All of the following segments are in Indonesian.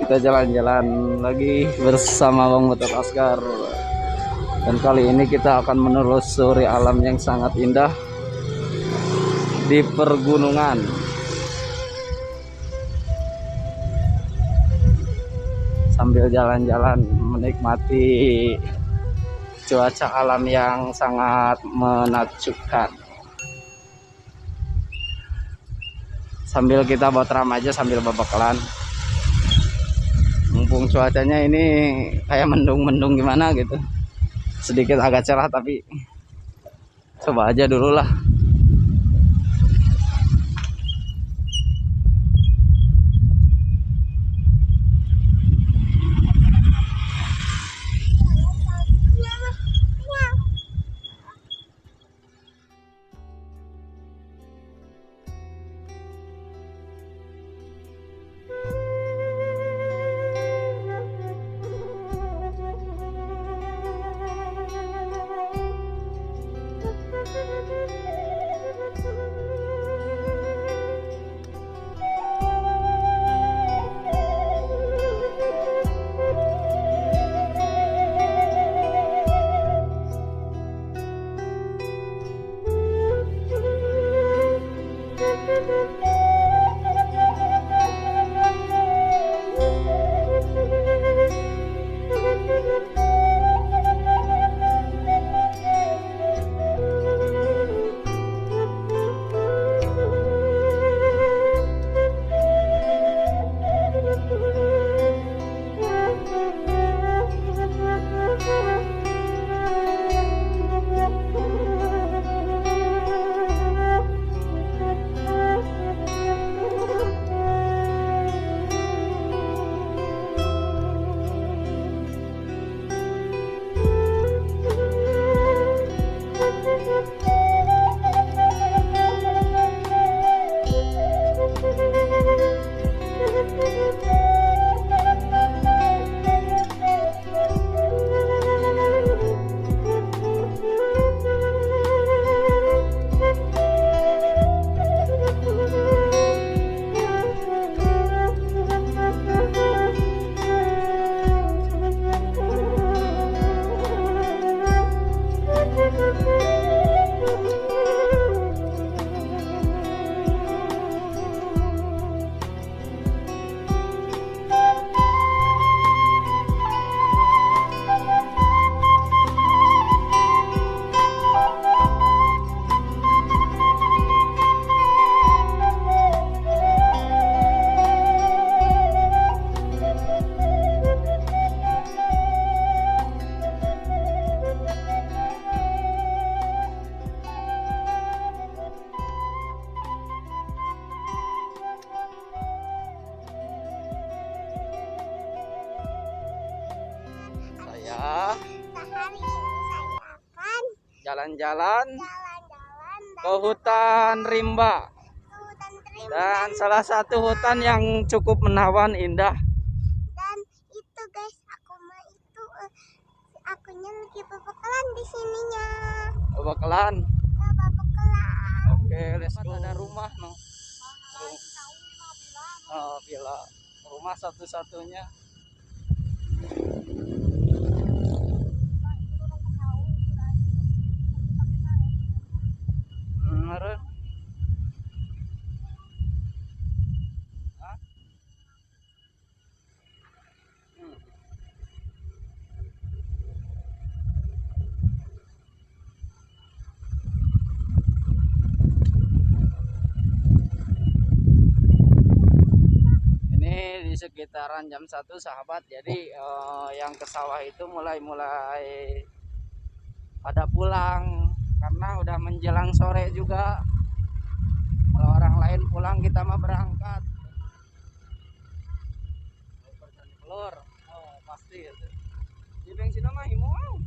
kita jalan-jalan lagi bersama Bang Betot Askar. Dan kali ini kita akan menelusuri alam yang sangat indah di pergunungan. Sambil jalan-jalan menikmati cuaca alam yang sangat menakjubkan. Sambil kita botram aja sambil babaklan. Mumpung cuacanya ini kayak mendung-mendung gimana gitu, sedikit agak cerah, tapi coba aja dulu lah. Hari ini saya akan Jalan-jalan jalan-jalan ke hutan rimba, ke hutan Trim dan salah satu hutan yang cukup menawan indah. dan itu guys, akunya lagi bebekalan di sininya. Bakalan. Ya, bebekalan. Oke, let's go. Ada rumah no. Oh, villa. Rumah satu-satunya. Meren. Hah? Ini di sekitaran jam 1 sahabat. Jadi yang ke sawah itu mulai pada pulang karena udah menjelang sore juga. Kalau orang lain pulang, kita mah berangkat. Telur, oh pasti itu. Di bensin mah himau.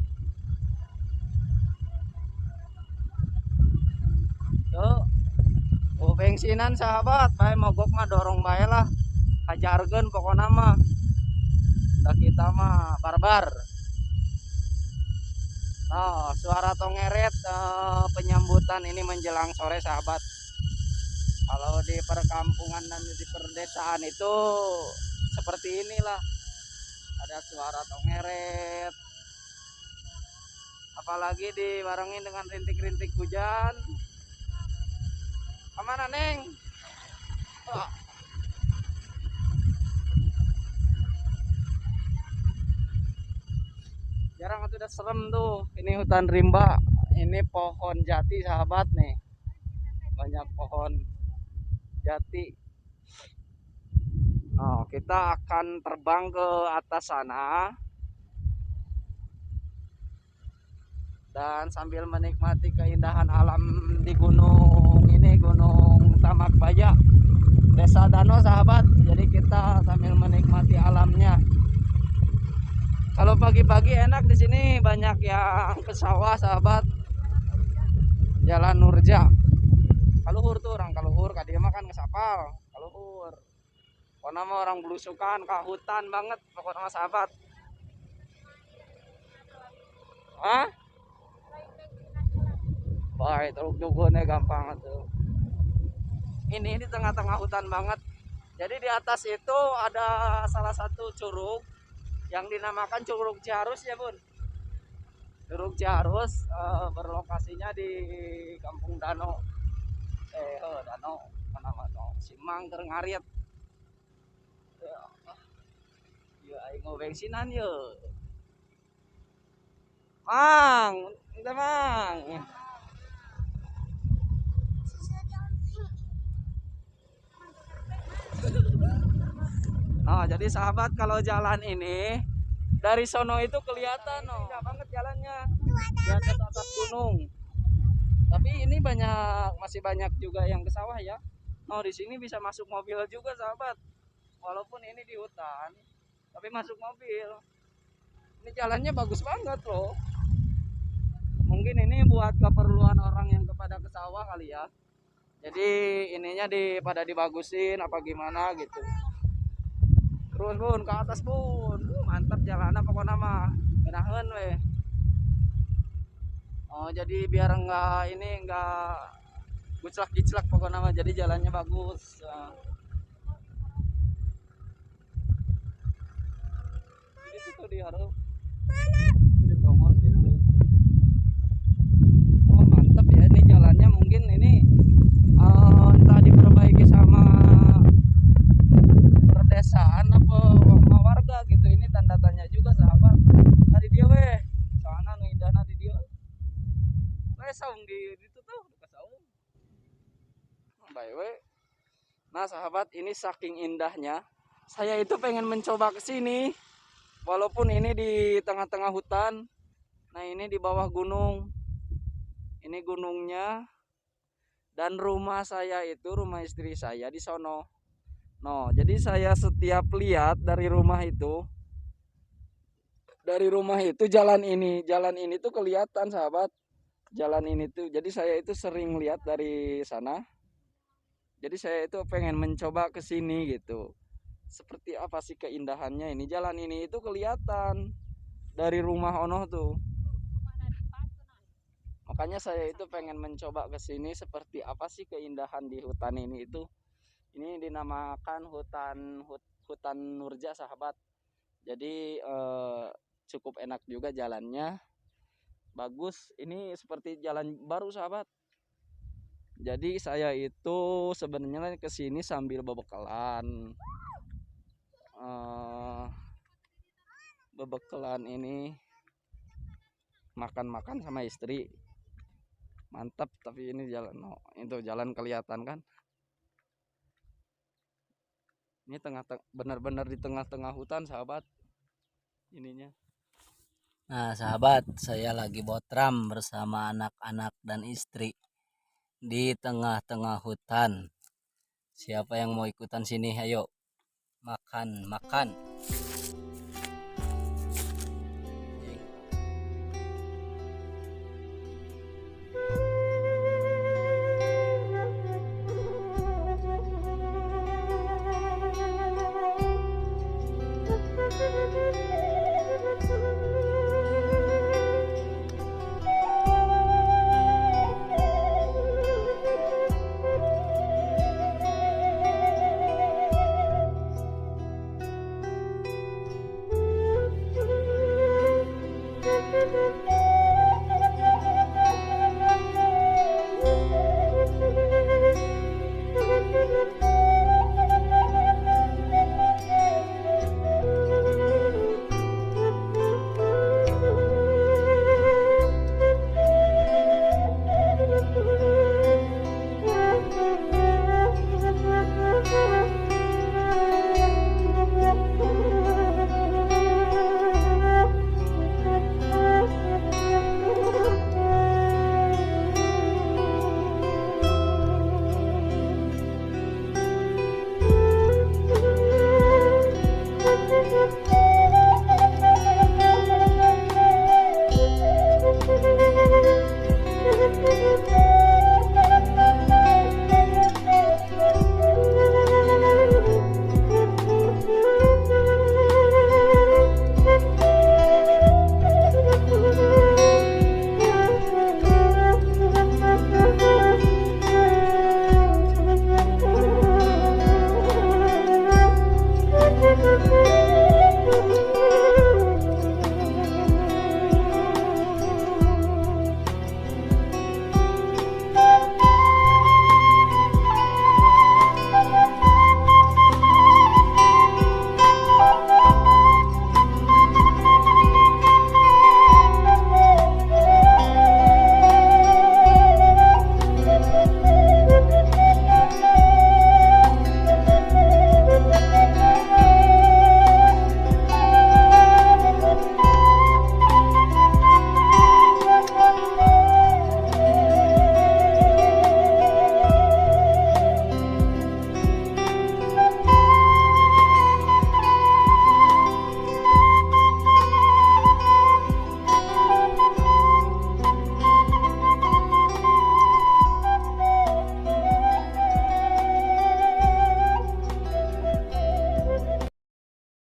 Tuh, bensinan sahabat, bae mogok mah dorong bae lah. Hajarkeun pokona mah. Da kita mah barbar. Nah, suara tongeret penyambutan ini menjelang sore sahabat. Kalau di perkampungan dan di perdesaan itu seperti inilah, ada suara tongeret, apalagi dibarengin dengan rintik-rintik hujan. Kemana Neng? Oh. Jarang itu udah serem tuh. Ini hutan rimba, ini pohon jati sahabat nih, banyak pohon jati. Oh, kita akan terbang ke atas sana dan sambil menikmati keindahan alam di gunung ini, Gunung Tamak Baja, Desa Dano sahabat. Jadi kita sambil menikmati alamnya. Kalau pagi-pagi enak di sini, banyak yang ke sawah sahabat. Jalan Nurja. Kaluhur tuh orang kaluhur, kadieu mah kan ngesapal. Kaluhur. Pokoknya mah orang belusukan ke hutan banget pokoknya mah sahabat. Hah? Baik, terus dukunnya gampang tuh. Ini di tengah-tengah hutan banget. Jadi di atas itu ada salah satu curug yang dinamakan Curug Ciharus ya Bun. Curug Ciharus berlokasinya di Kampung Dano. Dano, nama Simang Terngariet. Ya aing ngobengsinan ye. Mang, kita Mang. Oh, jadi sahabat kalau jalan ini dari sono itu kelihatan, oh, indah banget jalannya di atas gunung. Tapi ini masih banyak juga yang ke sawah ya. Oh, di sini bisa masuk mobil juga sahabat. Walaupun ini di hutan, tapi masuk mobil. Ini jalannya bagus banget loh. Mungkin ini buat keperluan orang yang kepada ke sawah kali ya. Jadi ininya pada dibagusin apa gimana gitu. Terus Bun ke atas Bun. Mantap jalanan pokoknya mah. Enakeun weh. Oh, jadi biar enggak giclak-giclak pokoknya mah, jadi jalannya bagus. Jadi itu diharap di tongol gitu. Oh, mantap ya ini jalannya, mungkin ini entah diperbaiki sama perdesaan apa sama warga gitu. Ini tanda tanya juga sahabat. Tadi dia weh, sana nu indahna di dia. Weh saung di itu tuh dekat saung. Baik weh. Nah sahabat, ini saking indahnya, saya itu pengen mencoba ke sini. Walaupun ini di tengah-tengah hutan. Nah ini di bawah gunung. Ini gunungnya. Dan rumah saya itu, rumah istri saya di sono. No, jadi saya setiap lihat dari rumah itu, jalan ini tuh kelihatan sahabat. Jalan ini tuh, jadi saya itu sering lihat dari sana. Jadi saya itu pengen mencoba ke sini gitu. Seperti apa sih keindahannya ini? Jalan ini itu kelihatan dari rumah ono tuh. Makanya saya itu pengen mencoba ke sini, seperti apa sih keindahan di hutan ini itu. Ini dinamakan hutan Nurja sahabat. Jadi cukup enak juga jalannya. Bagus. Ini seperti jalan baru sahabat. Jadi saya itu sebenarnya ke sini sambil bebekalan. Bebekalan ini makan-makan sama istri. Mantap, tapi ini jalan itu jalan kelihatan kan. Ini benar-benar di tengah-tengah hutan sahabat ininya. Nah sahabat, saya lagi botram bersama anak-anak dan istri di tengah-tengah hutan. Siapa yang mau ikutan sini? Ayo makan.